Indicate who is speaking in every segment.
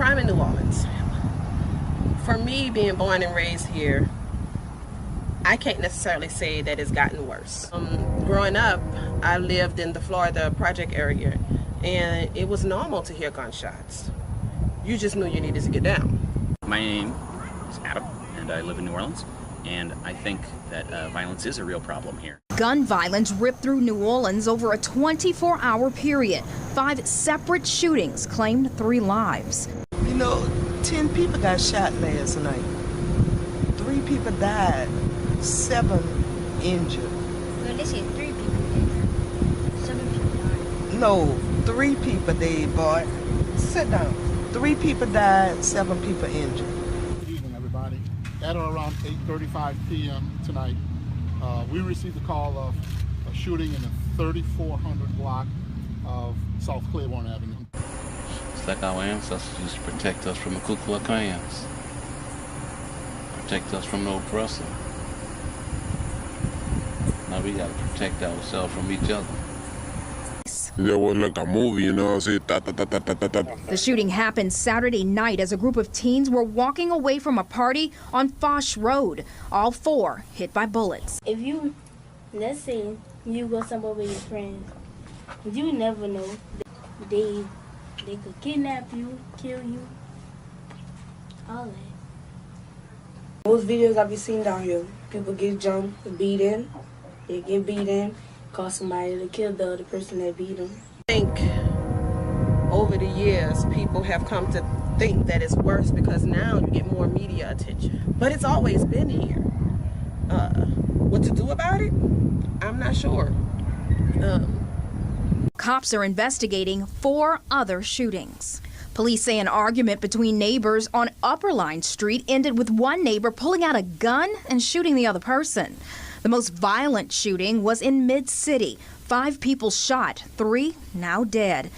Speaker 1: crime in New Orleans. For me, being born and raised here, I can't necessarily say that it's gotten worse. Growing up, I lived in the Florida project area, and it was normal to hear gunshots. You just knew you needed to get down.
Speaker 2: My name is Adam, and I live in New Orleans, and I think that violence is a real problem here.
Speaker 3: Gun violence ripped through New Orleans over a 24-hour period. 5 separate shootings claimed 3 lives.
Speaker 4: You know, 10 people got shot last night. 3 people died, 7 injured.
Speaker 5: Well, they said 3 people injured, 7 people died.
Speaker 4: No, 3 people dead, boy. Sit down. 3 people died, 7 people injured.
Speaker 6: Good evening, everybody. At or around 8:35 p.m. tonight, we received a call of a shooting in the 3400 block of South Claiborne Avenue.
Speaker 7: It's like our ancestors used to protect us from the Ku Klux Klans, protect us from the oppressor. Now we gotta protect ourselves from each other.
Speaker 8: There wasn't like a movie, you know,
Speaker 3: The shooting happened Saturday night as a group of teens were walking away from a party on Foch Road. All 4 hit by bullets.
Speaker 5: If you, let's say, you go somewhere with your friends, you never know. They could kidnap you, kill you, all that.
Speaker 9: Most videos I be seeing down here, people get jumped, beat in, they get beat in, cause somebody to kill the other person that beat them.
Speaker 1: I think over the years, people have come to think that it's worse because now you get more media attention. But it's always been here. What to do about it? I'm not sure.
Speaker 3: Cops are investigating 4 other shootings. Police say an argument between neighbors on Upper Line Street ended with one neighbor pulling out a gun and shooting the other person. The most violent shooting was in Mid-City. 5 people shot, 3 now dead.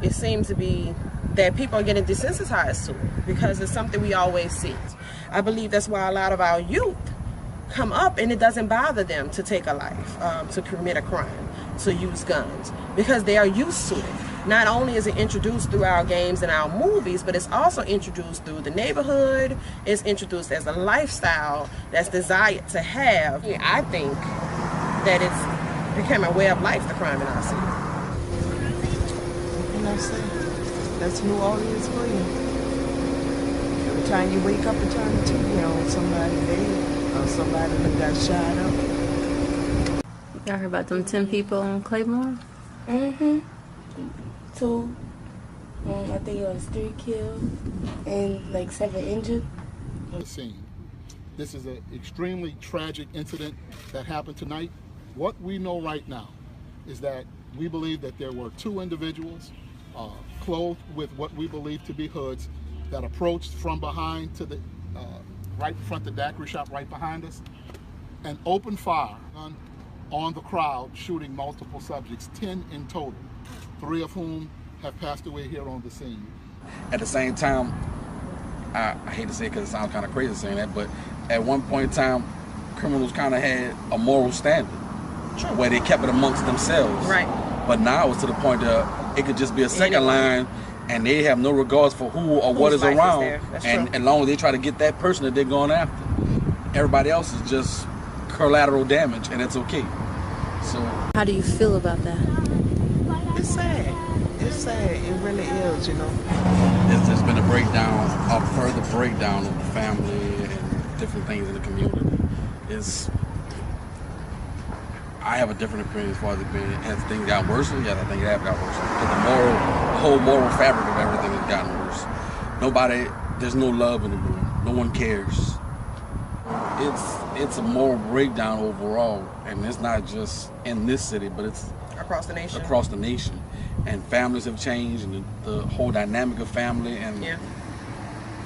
Speaker 1: It seems to be that people are getting desensitized to it because it's something we always see. I believe that's why a lot of our youth come up and it doesn't bother them to take a life, to commit a crime, to use guns, because they are used to it. Not only is it introduced through our games and our movies, but it's also introduced through the neighborhood. It's introduced as a lifestyle that's desired to have. I think that it's become a way of life, the crime in our city.
Speaker 4: You know what I'm saying? That's New Orleans for you. Every time you wake up and turn the TV on, somebody dead or somebody that got shot up.
Speaker 10: Y'all heard about them 10 people on Claiborne?
Speaker 9: Mm-hmm. 2, I think it was 3 killed and like 7 injured.
Speaker 6: The scene. This is an extremely tragic incident that happened tonight. What we know right now is that we believe that there were 2 individuals clothed with what we believe to be hoods that approached from behind to the right in front of the daiquiri shop right behind us and opened fire on the crowd, shooting multiple subjects, 10 in total, 3 of whom have passed away here on the scene.
Speaker 7: At the same time, I hate to say it because it sounds kind of crazy saying that, but at one point in time, criminals kind of had a moral standard where they kept it amongst themselves.
Speaker 1: Right.
Speaker 7: But now it's to the point that it could just be a second line and they have no regards for who or what is around. And as long as they try to get that person that they're going after, everybody else is just collateral damage, and it's okay. So
Speaker 10: how do you feel about that?
Speaker 4: It's sad. It's sad. It really is, you know.
Speaker 7: There's been a further breakdown of the family and different things in the community. I have a different opinion as far as it being. Has things gotten worse? Yes, I think it has gotten worse. But the whole moral fabric of everything has gotten worse. There's no love anymore. No one cares. It's a moral breakdown overall, and it's not just in this city, but it's
Speaker 1: across the nation.
Speaker 7: Across the nation, and families have changed, and the whole dynamic of family, and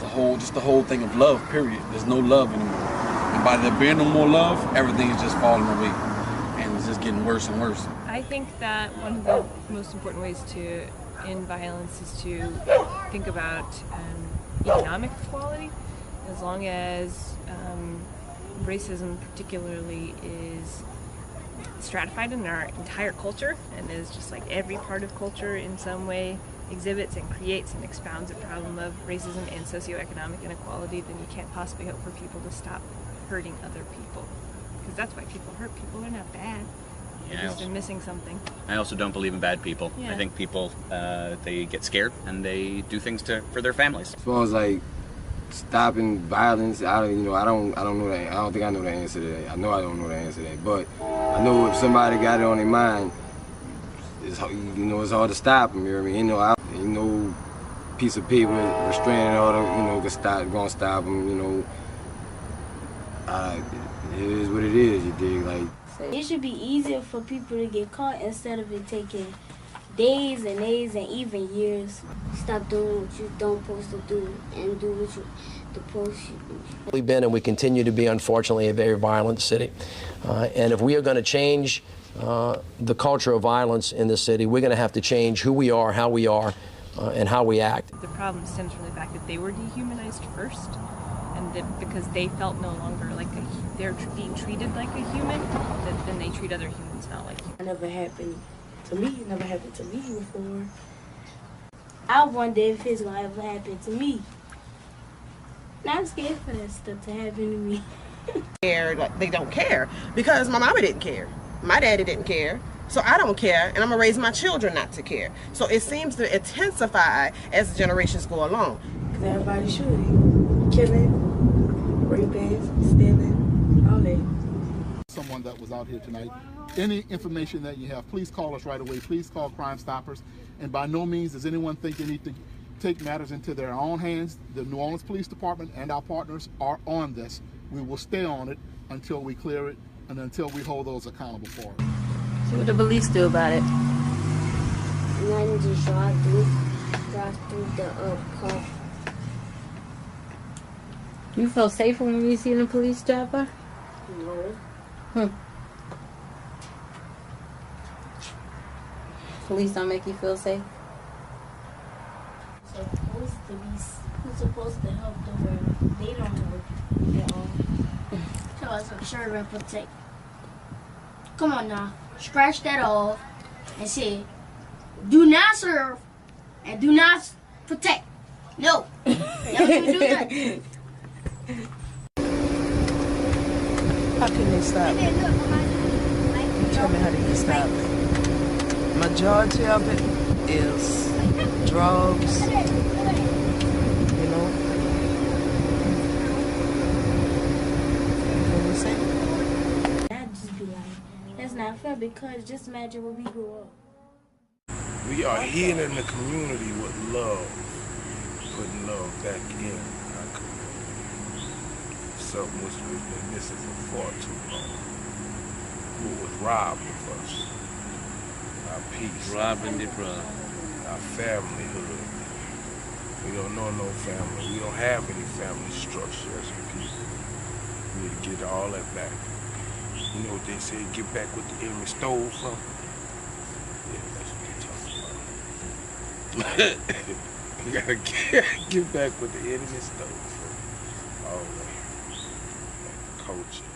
Speaker 7: the whole thing of love. Period. There's no love anymore, and by there being no more love, everything is just falling away, and it's just getting worse and worse.
Speaker 11: I think that one of the most important ways to end violence is to think about economic equality. As long as racism particularly is stratified in our entire culture and is just like every part of culture in some way exhibits and creates and expounds a problem of racism and socioeconomic inequality, then you can't possibly hope for people to stop hurting other people. Because that's why people hurt people. They're not bad. They're missing something.
Speaker 2: I also don't believe in bad people.
Speaker 11: Yeah.
Speaker 2: I think people, they get scared and they do things for their families.
Speaker 12: As far as like stopping violence, I don't know that. I don't think I know the answer to that. I know I don't know the answer to that. But I know if somebody got it on their mind, it's hard to stop them. You know what I mean? Ain't no piece of paper restraining order, gonna stop them. It is what it is. You dig? Like.
Speaker 5: It should be easier for people to get caught instead of it taking days and days and even years.
Speaker 9: Stop doing what you don't supposed to do and do what you're supposed to do.
Speaker 13: We've been and we continue to be, unfortunately, a very violent city. And if we are going to change the culture of violence in this city, we're going to have to change who we are, how we are, and how we act.
Speaker 11: The problem stems from the fact that they were dehumanized first, and that because they felt no longer like they're being treated like a human, then they treat other humans not like humans.
Speaker 9: It never happened to me. It never happened to me before.
Speaker 5: I wonder if it's gonna ever happen to me. Now I'm scared for that stuff to happen to me.
Speaker 1: They don't care because my mama didn't care, my daddy didn't care, so I don't care, and I'm gonna raise my children not to care. So it seems to intensify as the generations go along.
Speaker 9: Because everybody's shooting, killing, raping, stealing, all that.
Speaker 6: Someone that was out here tonight. Any information that you have, please call us right away. Please call Crime Stoppers. And by no means does anyone think they need to take matters into their own hands. The New Orleans Police Department and our partners are on this. We will stay on it until we clear it and until we hold those accountable for it.
Speaker 10: So what do the police do about it?
Speaker 9: Nothing, just drive through the car.
Speaker 10: You feel safer when you see the police chopper?
Speaker 9: No.
Speaker 10: Police don't make you feel safe?
Speaker 5: Who's supposed to help the world? They don't know at all.
Speaker 9: Tell us to serve and protect. Come on now. Scratch that off and say, do not serve and do not protect. No. Never do that.
Speaker 4: How can they stop it? Tell me how they can stop it. Majority of it is drugs,
Speaker 5: I'd just be like, that's not fair, because just imagine when we grew up.
Speaker 14: We are healing the community with love, putting love back in our community. Something which we've been missing for far too long. Who was robbed of us? Our peace.
Speaker 7: Robbed and deprived.
Speaker 14: Our familyhood. We don't know no family. We don't have any family structure as a people. We need to get all that back. You know what they say, get back what the enemy stole from? Yeah, that's what they're talking about. We gotta get back what the enemy stole from. All that culture.